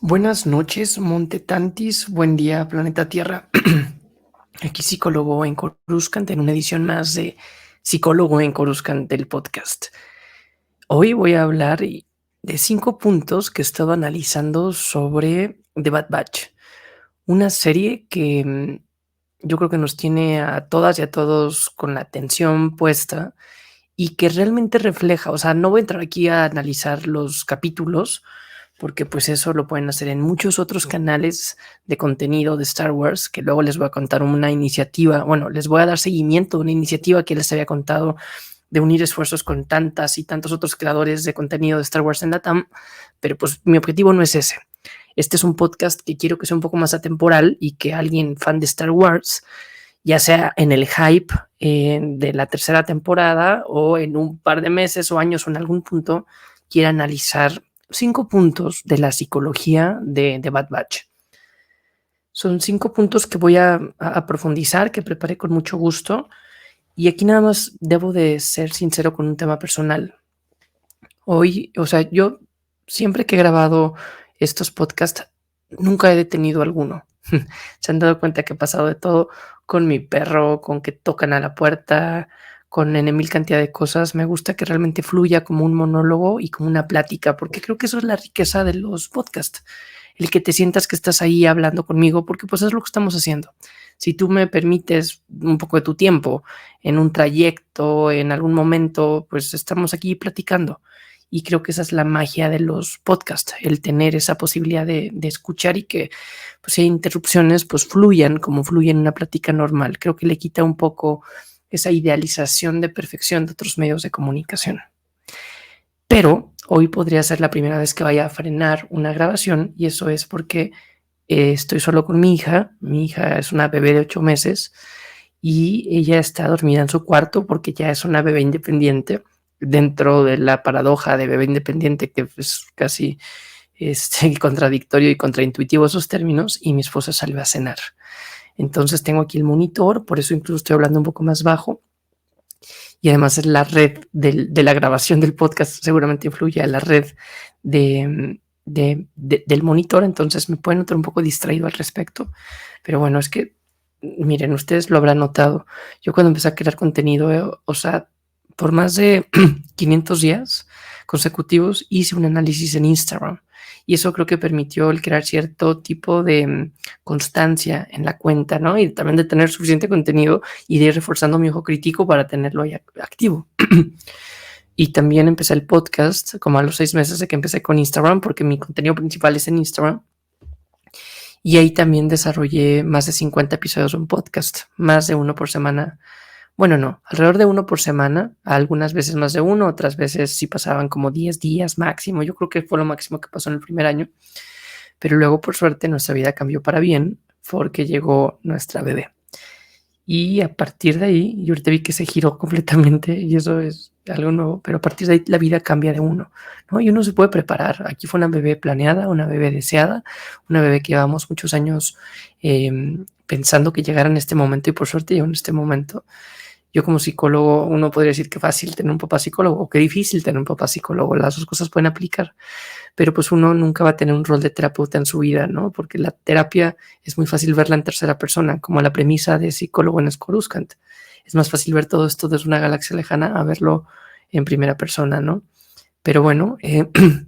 Buenas noches, Monte Tantis. Buen día, planeta Tierra. Aquí psicólogo en Coruscant en una edición más de Psicólogo en Coruscant del podcast. Hoy voy a hablar de 5 puntos que he estado analizando sobre The Bad Batch, una serie que yo creo que nos tiene a todas y a todos con la atención puesta y que realmente refleja, o sea, no voy a entrar aquí a analizar los capítulos porque pues eso lo pueden hacer en muchos otros canales de contenido de Star Wars, que luego les voy a contar una iniciativa, bueno, les voy a dar seguimiento a una iniciativa que les había contado de unir esfuerzos con tantas y tantos otros creadores de contenido de Star Wars en Latam, pero pues mi objetivo no es ese. Este es un podcast que quiero que sea un poco más atemporal y que alguien fan de Star Wars, ya sea en el hype de la tercera temporada o en un par de meses o años o en algún punto, quiera analizar 5 puntos de la psicología de Bad Batch. Son 5 puntos que voy a profundizar, que preparé con mucho gusto. Y aquí nada más debo de ser sincero con un tema personal. Hoy, o sea, yo siempre que he grabado estos podcasts, nunca he detenido alguno. Se han dado cuenta que he pasado de todo con mi perro, con que tocan a la puerta, con N mil cantidad de cosas. Me gusta que realmente fluya como un monólogo y como una plática, porque creo que eso es la riqueza de los podcasts. El que te sientas que estás ahí hablando conmigo, porque pues es lo que estamos haciendo. Si tú me permites un poco de tu tiempo en un trayecto, en algún momento, pues estamos aquí platicando. Y creo que esa es la magia de los podcasts, el tener esa posibilidad de escuchar y que pues, si hay interrupciones, pues fluyan como fluye en una plática normal. Creo que le quita un poco esa idealización de perfección de otros medios de comunicación. Pero hoy podría ser la primera vez que vaya a frenar una grabación y eso es porque estoy solo con mi hija. Mi hija es una bebé de 8 meses y ella está dormida en su cuarto porque ya es una bebé independiente dentro de la paradoja de bebé independiente, que es casi contradictorio y contraintuitivo esos términos, y mi esposa salió a cenar. Entonces tengo aquí el monitor, por eso incluso estoy hablando un poco más bajo, y además la red de la grabación del podcast seguramente influye a la red del monitor, entonces me pueden notar un poco distraído al respecto, pero bueno, es que miren, ustedes lo habrán notado, yo cuando empecé a crear contenido, o sea, por más de 500 días consecutivos hice un análisis en Instagram y eso creo que permitió el crear cierto tipo de constancia en la cuenta, ¿no? Y también de tener suficiente contenido y de ir reforzando mi ojo crítico para tenerlo ahí activo. Y también empecé el podcast como a los 6 meses de que empecé con Instagram, porque mi contenido principal es en Instagram. Y ahí también desarrollé más de 50 episodios de un podcast, más de uno por semana. Bueno, no, alrededor de uno por semana, algunas veces más de uno, otras veces sí pasaban como 10 días máximo. Yo creo que fue lo máximo que pasó en el primer año. Pero luego, por suerte, nuestra vida cambió para bien porque llegó nuestra bebé. Y a partir de ahí, yo ahorita vi que se giró completamente y eso es algo nuevo, pero a partir de ahí la vida cambia de uno, ¿no? Y uno se puede preparar. Aquí fue una bebé planeada, una bebé deseada, una bebé que llevamos muchos años pensando que llegara en este momento y por suerte llegó en este momento. Yo como psicólogo, uno podría decir que fácil tener un papá psicólogo o que difícil tener un papá psicólogo, las dos cosas pueden aplicar, pero pues uno nunca va a tener un rol de terapeuta en su vida, ¿no? Porque la terapia es muy fácil verla en tercera persona, como la premisa de psicólogo en Coruscant. Es más fácil ver todo esto desde una galaxia lejana a verlo en primera persona, ¿no? Pero bueno,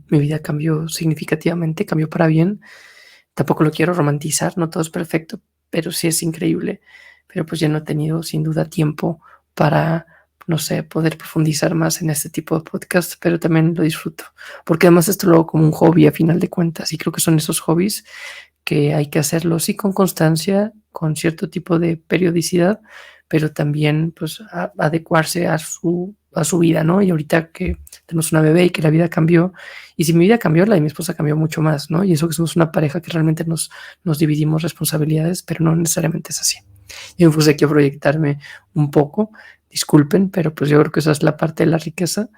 mi vida cambió significativamente, cambió para bien. Tampoco lo quiero romantizar, no todo es perfecto, pero sí es increíble. Pero pues ya no he tenido sin duda tiempo para, no sé, poder profundizar más en este tipo de podcast, pero también lo disfruto. Porque además esto lo hago como un hobby a final de cuentas y creo que son esos hobbies que hay que hacerlo sí con constancia, con cierto tipo de periodicidad, pero también pues adecuarse a su vida, ¿no? Y ahorita que tenemos una bebé y que la vida cambió, y si mi vida cambió, la de mi esposa cambió mucho más, ¿no? Y eso que somos una pareja que realmente nos dividimos responsabilidades, pero no necesariamente es así. Yo me puse aquí a proyectarme un poco, disculpen, pero pues yo creo que esa es la parte de la riqueza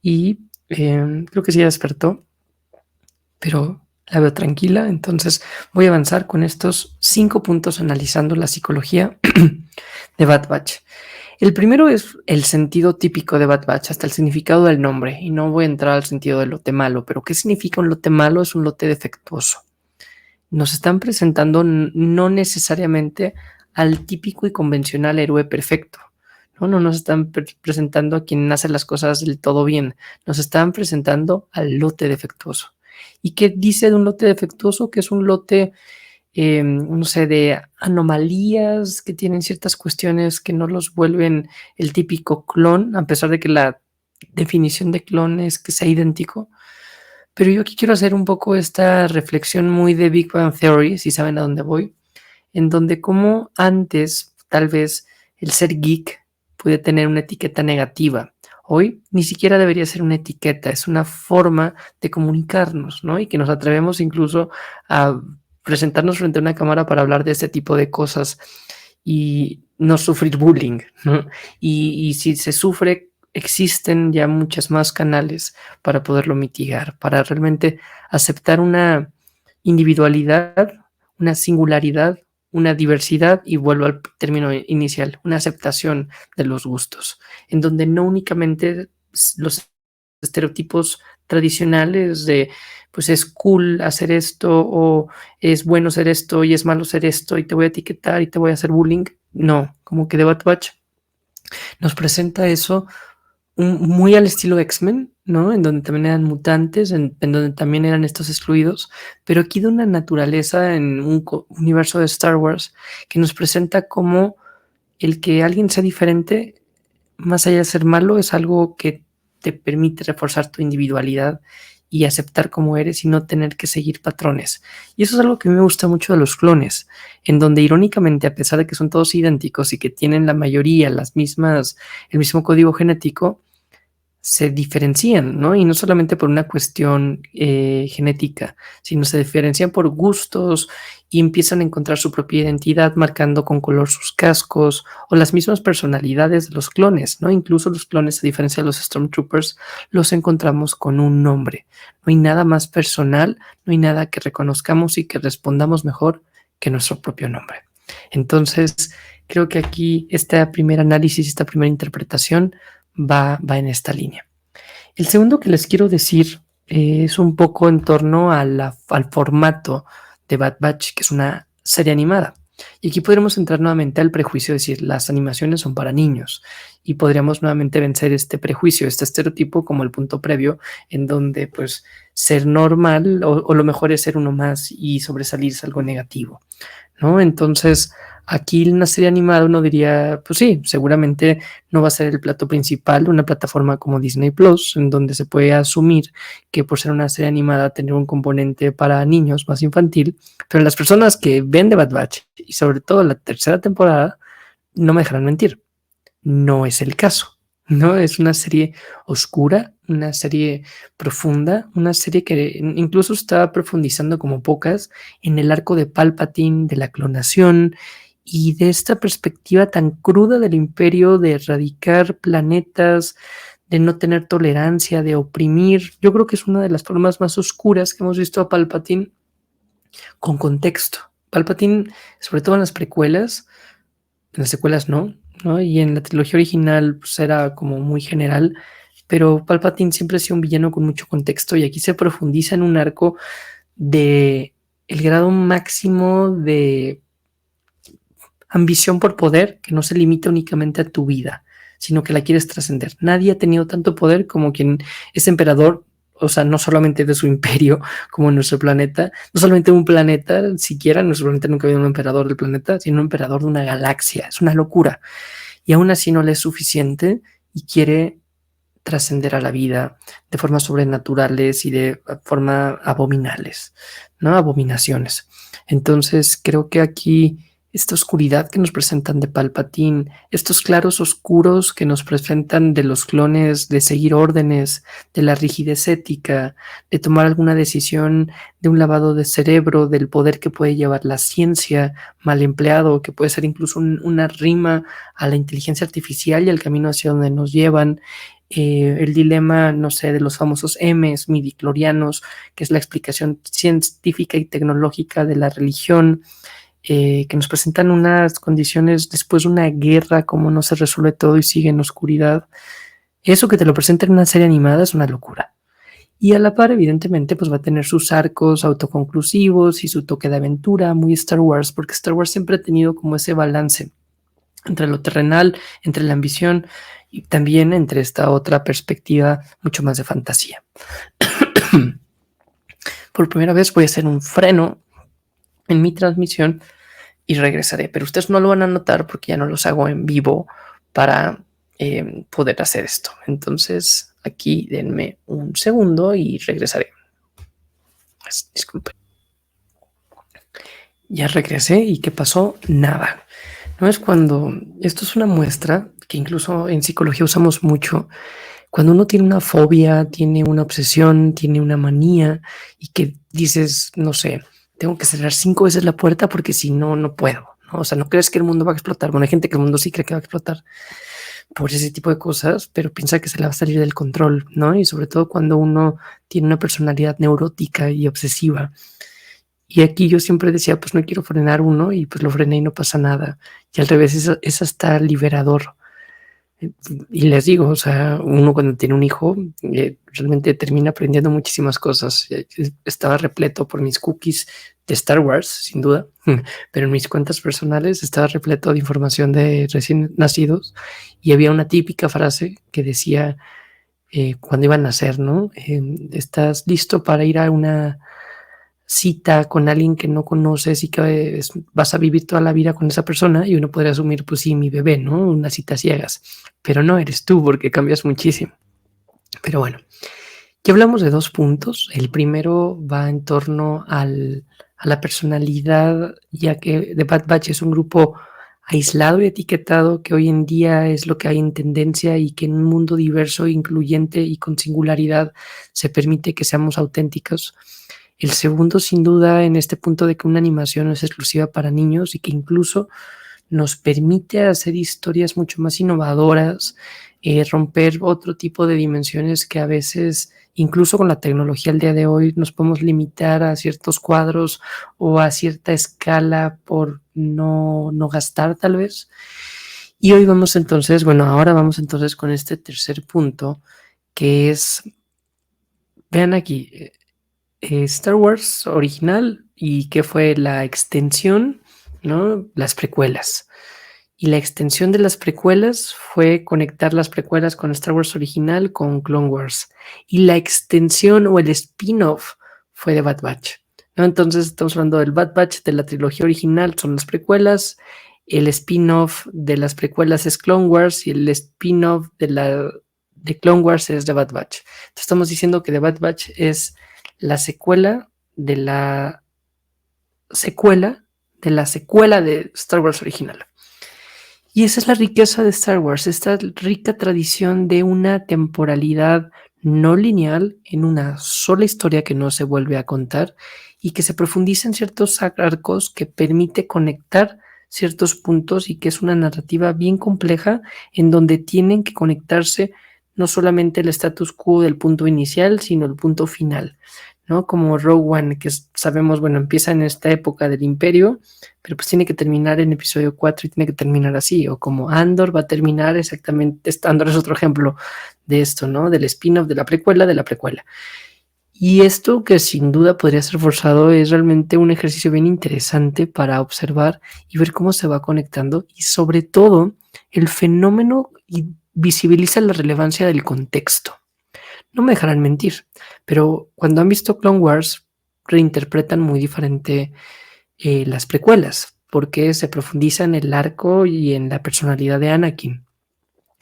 y creo que sí ya despertó, pero la veo tranquila, entonces voy a avanzar con estos 5 puntos analizando la psicología de Bad Batch. El primero es el sentido típico de Bad Batch, hasta el significado del nombre, y no voy a entrar al sentido del lote malo, pero ¿qué significa un lote malo? Es un lote defectuoso. nos están presentando no necesariamente al típico y convencional héroe perfecto. No nos están presentando a quien hace las cosas del todo bien, nos están presentando al lote defectuoso. ¿Y qué dice de un lote defectuoso? Que es un lote, no sé, de anomalías, que tienen ciertas cuestiones que no los vuelven el típico clon, a pesar de que la definición de clon es que sea idéntico. Pero yo aquí quiero hacer un poco esta reflexión muy de Big Bang Theory, si saben a dónde voy, en donde como antes tal vez el ser geek puede tener una etiqueta negativa. Hoy ni siquiera debería ser una etiqueta, es una forma de comunicarnos, ¿no? Y que nos atrevemos incluso a presentarnos frente a una cámara para hablar de este tipo de cosas y no sufrir bullying, ¿no? Y si se sufre, existen ya muchos más canales para poderlo mitigar, para realmente aceptar una individualidad, una singularidad, una diversidad, y vuelvo al término inicial, una aceptación de los gustos, en donde no únicamente los estereotipos tradicionales de pues es cool hacer esto o es bueno ser esto y es malo ser esto y te voy a etiquetar y te voy a hacer bullying. No, como que The Bad Batch nos presenta eso muy al estilo X-Men, ¿no? En donde también eran mutantes, en donde también eran estos excluidos, pero aquí de una naturaleza en un universo de Star Wars que nos presenta como el que alguien sea diferente, más allá de ser malo, es algo que te permite reforzar tu individualidad y aceptar cómo eres y no tener que seguir patrones. Y eso es algo que a mí me gusta mucho de los clones, en donde irónicamente, a pesar de que son todos idénticos y que tienen la mayoría las mismas, el mismo código genético, se diferencian, ¿no? Y no solamente por una cuestión genética, sino se diferencian por gustos y empiezan a encontrar su propia identidad marcando con color sus cascos o las mismas personalidades de los clones, ¿no? Incluso los clones, a diferencia de los Stormtroopers, los encontramos con un nombre. No hay nada más personal, no hay nada que reconozcamos y que respondamos mejor que nuestro propio nombre. Entonces, creo que aquí este primer análisis, esta primera interpretación va en esta línea. El segundo que les quiero decir es un poco en torno al formato de Bad Batch, que es una serie animada. Y aquí podremos entrar nuevamente al prejuicio, de decir, las animaciones son para niños. Y podríamos nuevamente vencer este prejuicio, este estereotipo como el punto previo, en donde pues ser normal o lo mejor es ser uno más y sobresalir es algo negativo, ¿no? Entonces, aquí en una serie animada uno diría, pues sí, seguramente no va a ser el plato principal de una plataforma como Disney Plus, en donde se puede asumir que por ser una serie animada tener un componente para niños más infantil, pero las personas que ven The Bad Batch y sobre todo la tercera temporada no me dejarán mentir, no es el caso. No, es una serie oscura, una serie profunda, una serie que incluso está profundizando como pocas en el arco de Palpatine, de la clonación y de esta perspectiva tan cruda del imperio de erradicar planetas, de no tener tolerancia, de oprimir. Yo creo que es una de las formas más oscuras que hemos visto a Palpatine con contexto. Palpatine, sobre todo en las precuelas, en las secuelas no, y en la trilogía original pues, era como muy general, pero Palpatine siempre ha sido un villano con mucho contexto y aquí se profundiza en un arco de el grado máximo de ambición por poder que no se limita únicamente a tu vida, sino que la quieres trascender. Nadie ha tenido tanto poder como quien es emperador, o sea, no solamente de su imperio como en nuestro planeta, no solamente un planeta, siquiera en nuestro planeta nunca ha habido un emperador del planeta, sino un emperador de una galaxia. Es una locura. Y aún así no le es suficiente y quiere trascender a la vida de formas sobrenaturales y de forma abominables, ¿no? Abominaciones. Entonces creo que aquí esta oscuridad que nos presentan de Palpatine, estos claros oscuros que nos presentan de los clones, de seguir órdenes, de la rigidez ética, de tomar alguna decisión, de un lavado de cerebro, del poder que puede llevar la ciencia mal empleado, que puede ser incluso una rima a la inteligencia artificial y al camino hacia donde nos llevan. El dilema, no sé, de los famosos M's midichlorianos, que es la explicación científica y tecnológica de la religión, que nos presentan unas condiciones después de una guerra, cómo no se resuelve todo y sigue en oscuridad. Eso que te lo presenta en una serie animada es una locura. Y a la par, evidentemente, pues va a tener sus arcos autoconclusivos y su toque de aventura, muy Star Wars, porque Star Wars siempre ha tenido como ese balance entre lo terrenal, entre la ambición y también entre esta otra perspectiva mucho más de fantasía. Por primera vez voy a hacer un freno en mi transmisión y regresaré, pero ustedes no lo van a notar porque ya no los hago en vivo para poder hacer esto. Entonces aquí denme un segundo y regresaré. Disculpen. Ya regresé y ¿qué pasó? Nada. No es cuando, esto es una muestra que incluso en psicología usamos mucho, cuando uno tiene una fobia, tiene una obsesión, tiene una manía y que dices, no sé, tengo que cerrar 5 veces la puerta porque si no, no puedo, ¿no? O sea, no crees que el mundo va a explotar. Bueno, hay gente que el mundo sí cree que va a explotar por ese tipo de cosas, pero piensa que se le va a salir del control, ¿no? Y sobre todo cuando uno tiene una personalidad neurótica y obsesiva. Y aquí yo siempre decía, pues no quiero frenar uno y pues lo frené y no pasa nada. Y al revés, es hasta liberador. Y les digo, o sea, uno cuando tiene un hijo realmente termina aprendiendo muchísimas cosas. Estaba repleto por mis cookies de Star Wars, sin duda, pero en mis cuentas personales estaba repleto de información de recién nacidos y había una típica frase que decía cuando iban a nacer, ¿no? ¿Estás listo para ir a una cita con alguien que no conoces y que vas a vivir toda la vida con esa persona? Y uno podría asumir, pues sí, mi bebé, ¿no? Una cita ciegas, pero no eres tú porque cambias muchísimo. Pero bueno, ya hablamos de 2 puntos. El primero va en torno a la personalidad, ya que The Bad Batch es un grupo aislado y etiquetado que hoy en día es lo que hay en tendencia y que en un mundo diverso, incluyente y con singularidad se permite que seamos auténticos. El segundo, sin duda, en este punto de que una animación no es exclusiva para niños y que incluso nos permite hacer historias mucho más innovadoras, romper otro tipo de dimensiones que a veces, incluso con la tecnología al día de hoy, nos podemos limitar a ciertos cuadros o a cierta escala por no gastar tal vez. Y hoy vamos entonces, bueno, ahora vamos entonces con este tercer punto, que es, vean aquí, Star Wars original y qué fue la extensión, ¿no? Las precuelas. Y la extensión de las precuelas fue conectar las precuelas con Star Wars original con Clone Wars. Y la extensión o el spin-off fue de Bad Batch, ¿no? Entonces estamos hablando del Bad Batch de la trilogía original, son las precuelas. El spin-off de las precuelas es Clone Wars y el spin-off de Clone Wars es The Bad Batch. Entonces estamos diciendo que The Bad Batch es la secuela de la secuela de la secuela de Star Wars original. Y esa es la riqueza de Star Wars, esta rica tradición de una temporalidad no lineal en una sola historia que no se vuelve a contar y que se profundiza en ciertos arcos que permite conectar ciertos puntos y que es una narrativa bien compleja en donde tienen que conectarse no solamente el status quo del punto inicial, sino el punto final, ¿no? Como Rogue One, que sabemos, bueno, empieza en esta época del Imperio, pero pues tiene que terminar en episodio 4 y tiene que terminar así, o como Andor va a terminar exactamente, Andor es otro ejemplo de esto, ¿no? Del spin-off de la precuela de la precuela. Y esto, que sin duda podría ser forzado, es realmente un ejercicio bien interesante para observar y ver cómo se va conectando y sobre todo el fenómeno y visibiliza la relevancia del contexto. No me dejarán mentir, pero cuando han visto Clone Wars reinterpretan muy diferente las precuelas, porque se profundiza en el arco y en la personalidad de Anakin.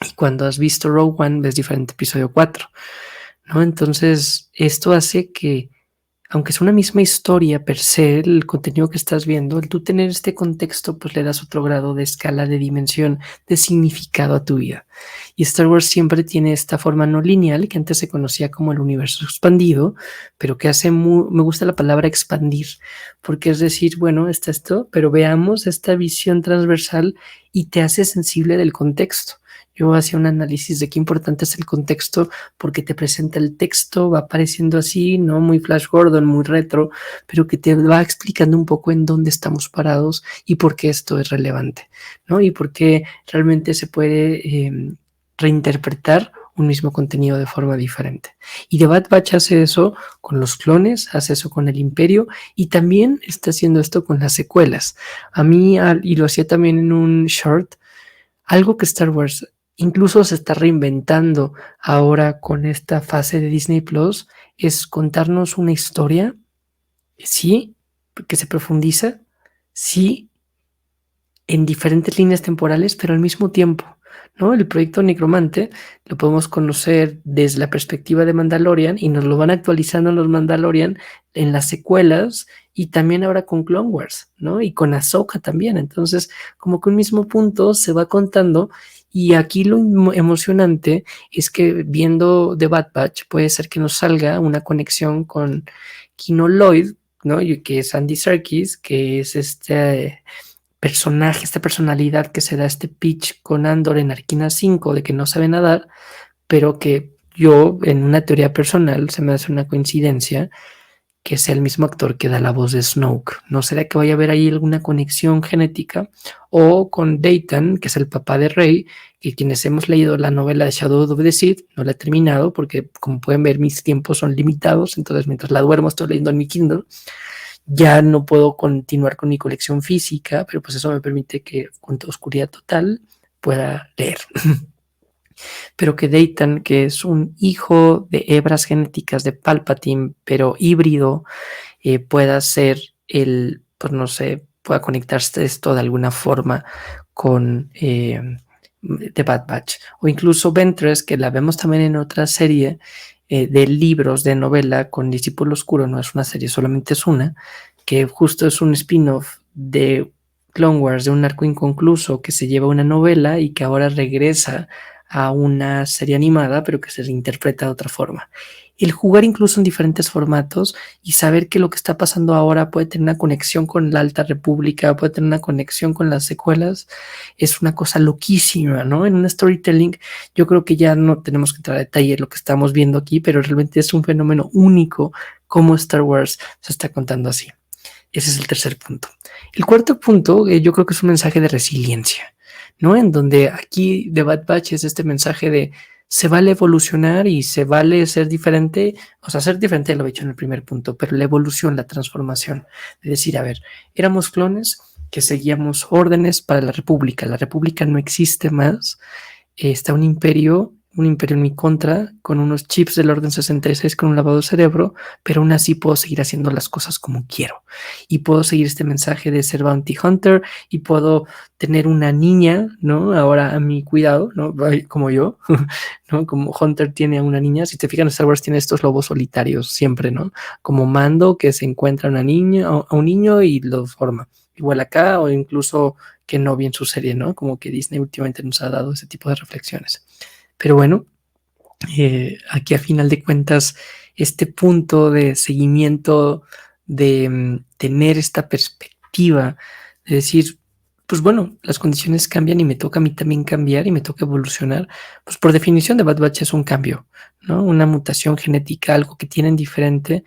Y cuando has visto Rogue One ves diferente episodio 4, ¿no? Entonces esto hace que, aunque es una misma historia per se, el contenido que estás viendo, el tú tener este contexto, pues le das otro grado de escala, de dimensión, de significado a tu vida. Y Star Wars siempre tiene esta forma no lineal que antes se conocía como el universo expandido, pero que hace me gusta la palabra expandir, porque es decir, bueno, está esto, pero veamos esta visión transversal y te hace sensible del contexto. Yo hacía un análisis de qué importante es el contexto porque te presenta el texto, va apareciendo así, ¿no? Muy Flash Gordon, muy retro, pero que te va explicando un poco en dónde estamos parados y por qué esto es relevante, ¿no? Y por qué realmente se puede reinterpretar un mismo contenido de forma diferente. Y The Bad Batch hace eso con los clones, hace eso con el Imperio y también está haciendo esto con las secuelas. A mí, y lo hacía también en un short, algo que Star Wars incluso se está reinventando ahora con esta fase de Disney Plus es contarnos una historia, sí, que se profundiza, sí, en diferentes líneas temporales, pero al mismo tiempo, ¿no? El proyecto Necromante lo podemos conocer desde la perspectiva de Mandalorian y nos lo van actualizando en los Mandalorian en las secuelas y también ahora con Clone Wars, ¿no? Y con Ahsoka también. Entonces, como que un mismo punto se va contando y aquí lo emocionante es que viendo The Bad Batch puede ser que nos salga una conexión con Kino Lloyd, ¿no? Y que es Andy Serkis, que es este personaje, esta personalidad que se da este pitch con Andor en Arquina 5 de que no sabe nadar, pero que yo, en una teoría personal, se me hace una coincidencia que sea el mismo actor que da la voz de Snoke. ¿No será que vaya a haber ahí alguna conexión genética? O con Dayton, que es el papá de Rey, y quienes hemos leído la novela de Shadow of the Sith, no la he terminado porque, como pueden ver, mis tiempos son limitados, entonces mientras la duermo estoy leyendo en mi Kindle. Ya no puedo continuar con mi colección física, pero pues eso me permite que con oscuridad total pueda leer. Pero que Dayton, que es un hijo de hebras genéticas de Palpatine, pero híbrido, pueda ser pues no sé, pueda conectarse esto de alguna forma con The Bad Batch. O incluso Ventress, que la vemos también en otra serie de libros, de novela con Discípulo Oscuro, no es una serie, solamente es una, que justo es un spin-off de Clone Wars, de un arco inconcluso que se lleva una novela y que ahora regresa a una serie animada, pero que se interpreta de otra forma. El jugar incluso en diferentes formatos y saber que lo que está pasando ahora puede tener una conexión con la Alta República, puede tener una conexión con las secuelas, es una cosa loquísima, ¿no? En un storytelling yo creo que ya no tenemos que entrar a detalle lo que estamos viendo aquí, pero realmente es un fenómeno único como Star Wars se está contando así. Ese es el tercer punto. El cuarto punto, yo creo que es un mensaje de resiliencia, ¿no? En donde aquí The Bad Batch es este mensaje de se vale evolucionar y se vale ser diferente, o sea, ser diferente lo he dicho en el primer punto, pero la evolución, la transformación, de decir, a ver, éramos clones que seguíamos órdenes para la república no existe más, está un imperio en mi contra, con unos chips del orden 66 con un lavado de cerebro, pero aún así puedo seguir haciendo las cosas como quiero. Y puedo seguir este mensaje de ser bounty hunter y puedo tener una niña, ¿no? Ahora a mi cuidado, ¿no? Como yo, ¿no? Como Hunter tiene a una niña. Si te fijas, en Star Wars tiene estos lobos solitarios siempre, ¿no? Como Mando que se encuentra a una niña, a un niño y lo forma. Igual acá, o incluso que no vi en su serie, ¿no? Como que Disney últimamente nos ha dado ese tipo de reflexiones. Pero bueno, aquí a final de cuentas, este punto de seguimiento, de tener esta perspectiva, de decir, pues bueno, las condiciones cambian y me toca a mí también cambiar y me toca evolucionar, pues por definición de Bad Batch es un cambio, ¿no? Una mutación genética, algo que tienen diferente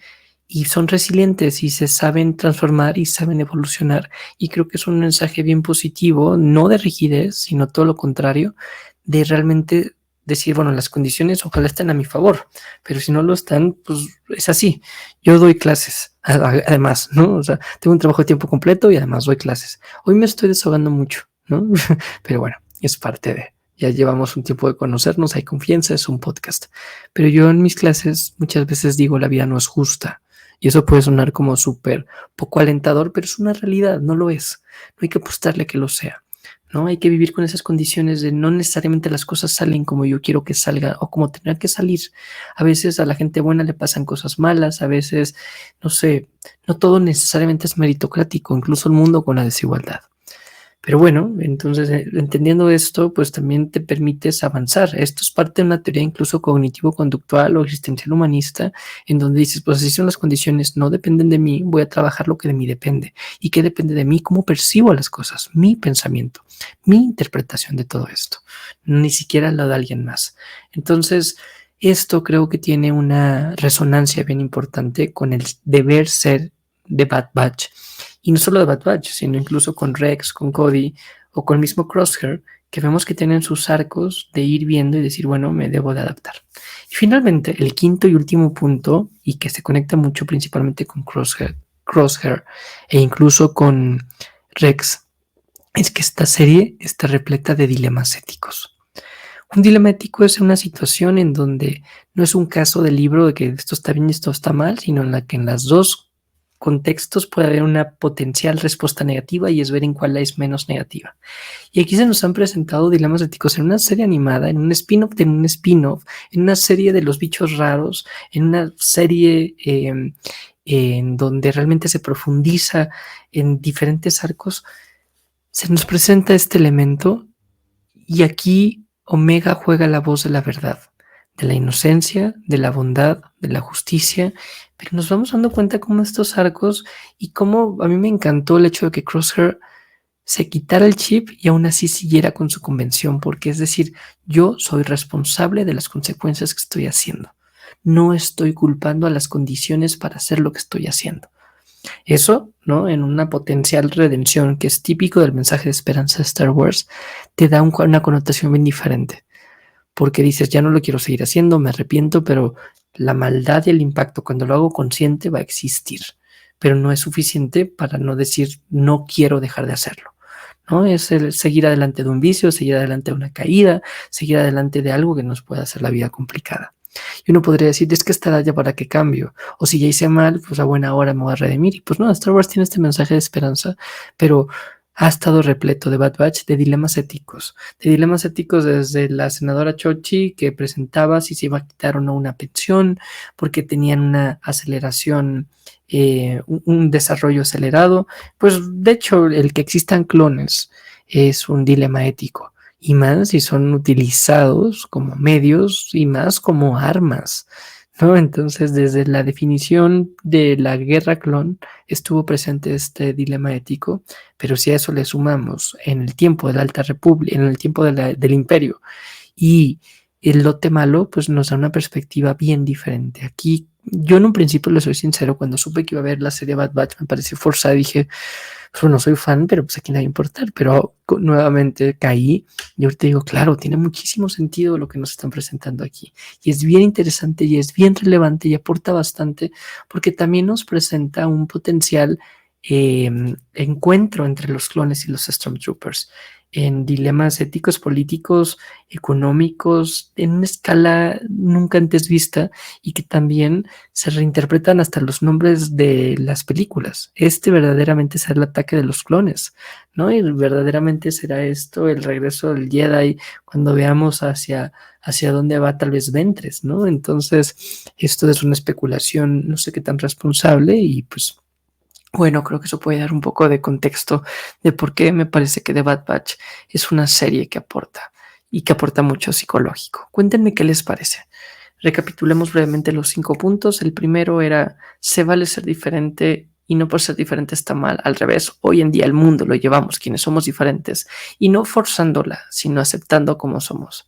y son resilientes y se saben transformar y saben evolucionar. Y creo que es un mensaje bien positivo, no de rigidez, sino todo lo contrario, de realmente decir, bueno, las condiciones ojalá estén a mi favor, pero si no lo están, pues es así. Yo doy clases, además, ¿no? O sea, tengo un trabajo de tiempo completo y además doy clases. Hoy me estoy desahogando mucho, ¿no? Pero bueno, es parte de, ya llevamos un tiempo de conocernos, hay confianza, es un podcast. Pero yo en mis clases muchas veces digo, la vida no es justa. Y eso puede sonar como súper poco alentador, pero es una realidad, no lo es. No hay que apostarle a que lo sea. ¿No? Hay que vivir con esas condiciones de no necesariamente las cosas salen como yo quiero que salga o como tendrán que salir. A veces a la gente buena le pasan cosas malas, a veces, no sé, no todo necesariamente es meritocrático, incluso el mundo con la desigualdad. Pero bueno, entonces entendiendo esto, pues también te permites avanzar. Esto es parte de una teoría incluso cognitivo-conductual o existencial humanista, en donde dices, pues así son las condiciones, no dependen de mí, voy a trabajar lo que de mí depende. ¿Y qué depende de mí? ¿Cómo percibo las cosas? Mi pensamiento, mi interpretación de todo esto, ni siquiera la de alguien más. Entonces, esto creo que tiene una resonancia bien importante con el deber ser de Bad Batch. Y no solo de Bad Batch, sino incluso con Rex, con Cody o con el mismo Crosshair, que vemos que tienen sus arcos de ir viendo y decir, bueno, me debo de adaptar. Y finalmente, el quinto y último punto, y que se conecta mucho principalmente con Crosshair e incluso con Rex, es que esta serie está repleta de dilemas éticos. Un dilema ético es una situación en donde no es un caso del libro de que esto está bien y esto está mal, sino en la que en las dos contextos puede haber una potencial respuesta negativa y es ver en cuál es menos negativa. Y aquí se nos han presentado dilemas éticos en una serie animada, en un spin-off de un spin-off, en una serie de los bichos raros, en una serie en donde realmente se profundiza en diferentes arcos. Se nos presenta este elemento y aquí Omega juega la voz de la verdad, de la inocencia, de la bondad, de la justicia, pero nos vamos dando cuenta cómo estos arcos y cómo a mí me encantó el hecho de que Crosshair se quitara el chip y aún así siguiera con su convención, porque es decir, yo soy responsable de las consecuencias que estoy haciendo. No estoy culpando a las condiciones para hacer lo que estoy haciendo. Eso, ¿no? En una potencial redención que es típico del mensaje de esperanza de Star Wars, te da una connotación bien diferente. Porque dices, ya no lo quiero seguir haciendo, me arrepiento, pero la maldad y el impacto cuando lo hago consciente va a existir. Pero no es suficiente para no decir, no quiero dejar de hacerlo. ¿No? Es el seguir adelante de un vicio, seguir adelante de una caída, seguir adelante de algo que nos pueda hacer la vida complicada. Y uno podría decir, es que estará ya para qué cambio. O si ya hice mal, pues a buena hora me voy a redimir. Y pues no, Star Wars tiene este mensaje de esperanza, pero ha estado repleto de Bad Batch de dilemas éticos. De dilemas éticos desde la senadora Chochi que presentaba si se iba a quitar o no una pensión, porque tenían una aceleración, un desarrollo acelerado. Pues de hecho, el que existan clones es un dilema ético. Y más si son utilizados como medios y más como armas, ¿no? Entonces, desde la definición de la guerra clon estuvo presente este dilema ético, pero si a eso le sumamos en el tiempo de la Alta República, en el tiempo del Imperio y el lote malo, pues nos da una perspectiva bien diferente. Aquí, yo en un principio, le soy sincero, cuando supe que iba a ver la serie Bad Batch, me pareció forzada y dije, pues no soy fan, pero pues aquí no va a importar. Pero nuevamente caí y ahorita digo, claro, tiene muchísimo sentido lo que nos están presentando aquí. Y es bien interesante y es bien relevante y aporta bastante porque también nos presenta un potencial encuentro entre los clones y los Stormtroopers en dilemas éticos, políticos, económicos, en una escala nunca antes vista y que también se reinterpretan hasta los nombres de las películas. Este verdaderamente será el ataque de los clones, ¿no? Y verdaderamente será esto el regreso del Jedi cuando veamos hacia dónde va tal vez Ventress, ¿no? Entonces, esto es una especulación, no sé qué tan responsable y pues bueno, creo que eso puede dar un poco de contexto de por qué me parece que The Bad Batch es una serie que aporta y que aporta mucho psicológico. Cuéntenme qué les parece. Recapitulemos brevemente los 5 puntos. El primero era, se vale ser diferente y no por ser diferente está mal. Al revés, hoy en día el mundo lo llevamos quienes somos diferentes y no forzándola, sino aceptando como somos.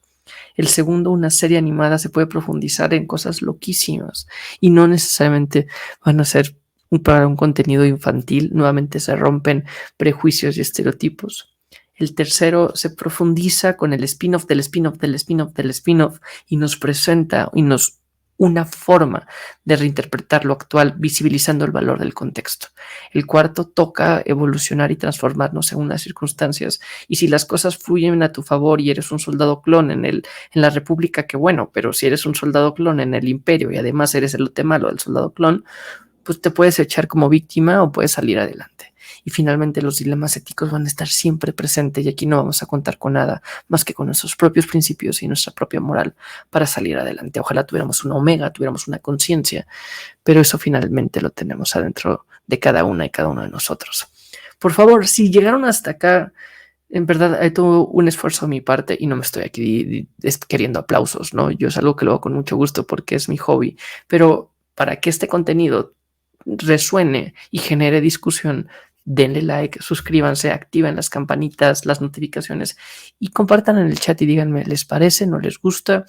El segundo, una serie animada se puede profundizar en cosas loquísimas y no necesariamente van a ser para un contenido infantil. Nuevamente se rompen prejuicios y estereotipos. El tercero se profundiza con el spin-off del spin-off del spin-off del spin-off y nos presenta y nos una forma de reinterpretar lo actual visibilizando el valor del contexto. El cuarto toca evolucionar y transformarnos según las circunstancias y si las cosas fluyen a tu favor y eres un soldado clon en la República, qué bueno, pero si eres un soldado clon en el Imperio y además eres el lote malo del soldado clon, pues te puedes echar como víctima o puedes salir adelante. Y finalmente los dilemas éticos van a estar siempre presentes y aquí no vamos a contar con nada más que con nuestros propios principios y nuestra propia moral para salir adelante. Ojalá tuviéramos una Omega, tuviéramos una conciencia, pero eso finalmente lo tenemos adentro de cada una y cada uno de nosotros. Por favor, si llegaron hasta acá, en verdad hay todo un esfuerzo de mi parte y no me estoy aquí queriendo aplausos, ¿no? Yo es algo que lo hago con mucho gusto porque es mi hobby, pero para que este contenido resuene y genere discusión, denle like, suscríbanse, activen las campanitas, las notificaciones y compartan en el chat y díganme, ¿les parece? ¿No les gusta?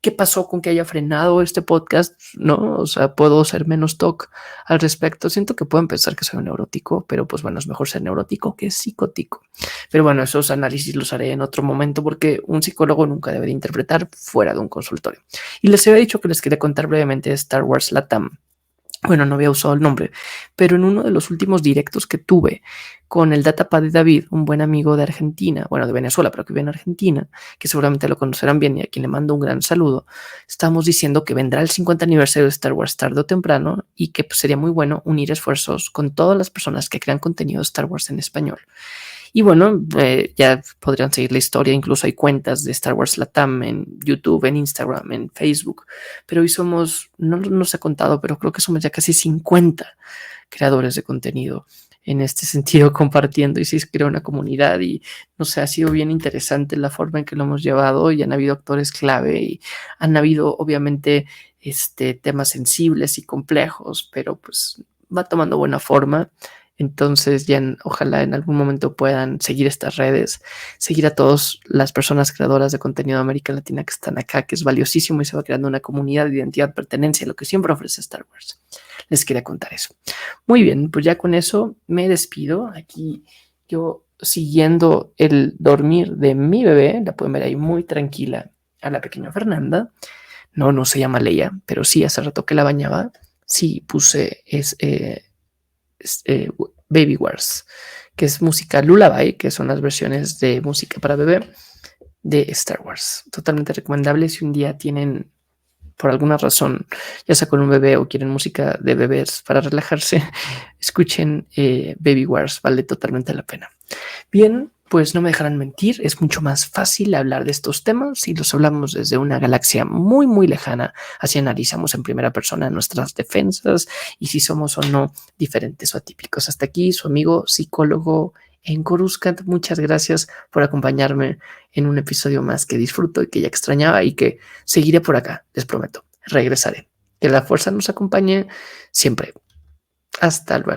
¿Qué pasó con que haya frenado este podcast? No, o sea, puedo ser menos talk al respecto. Siento que pueden pensar que soy un neurótico, pero pues bueno, es mejor ser neurótico que psicótico. Pero bueno, esos análisis los haré en otro momento porque un psicólogo nunca debe de interpretar fuera de un consultorio. Y les había dicho que les quería contar brevemente de Star Wars Latam. Bueno, no había usado el nombre, pero en uno de los últimos directos que tuve con el datapad de David, un buen amigo de Argentina, bueno, de Venezuela, pero que vive en Argentina, que seguramente lo conocerán bien y a quien le mando un gran saludo, estamos diciendo que vendrá el 50 aniversario de Star Wars tarde o temprano y que pues, sería muy bueno unir esfuerzos con todas las personas que crean contenido de Star Wars en español. Y bueno, ya podrían seguir la historia, incluso hay cuentas de Star Wars Latam en YouTube, en Instagram, en Facebook, pero hoy somos, no nos ha contado, pero creo que somos ya casi 50 creadores de contenido en este sentido compartiendo y se crea una comunidad y no sé, ha sido bien interesante la forma en que lo hemos llevado y han habido actores clave y han habido obviamente temas sensibles y complejos, pero pues va tomando buena forma. Entonces ya ojalá en algún momento puedan seguir estas redes, seguir a todas las personas creadoras de contenido de América Latina que están acá, que es valiosísimo y se va creando una comunidad de identidad, pertenencia, lo que siempre ofrece Star Wars. Les quería contar eso. Muy bien, pues ya con eso me despido. Aquí yo siguiendo el dormir de mi bebé, la pueden ver ahí muy tranquila a la pequeña Fernanda. No se llama Leia, pero sí hace rato que la bañaba. Sí puse Baby Wars, que es música Lullaby, que son las versiones de música para bebé de Star Wars. Totalmente recomendable si un día tienen, por alguna razón, ya sea con un bebé o quieren música de bebés para relajarse, escuchen Baby Wars, vale totalmente la pena. Bien, pues no me dejarán mentir, es mucho más fácil hablar de estos temas si los hablamos desde una galaxia muy, muy lejana, así analizamos en primera persona nuestras defensas y si somos o no diferentes o atípicos. Hasta aquí su amigo psicólogo en Coruscant. Muchas gracias por acompañarme en un episodio más que disfruto y que ya extrañaba y que seguiré por acá, les prometo, regresaré. Que la fuerza nos acompañe siempre. Hasta luego.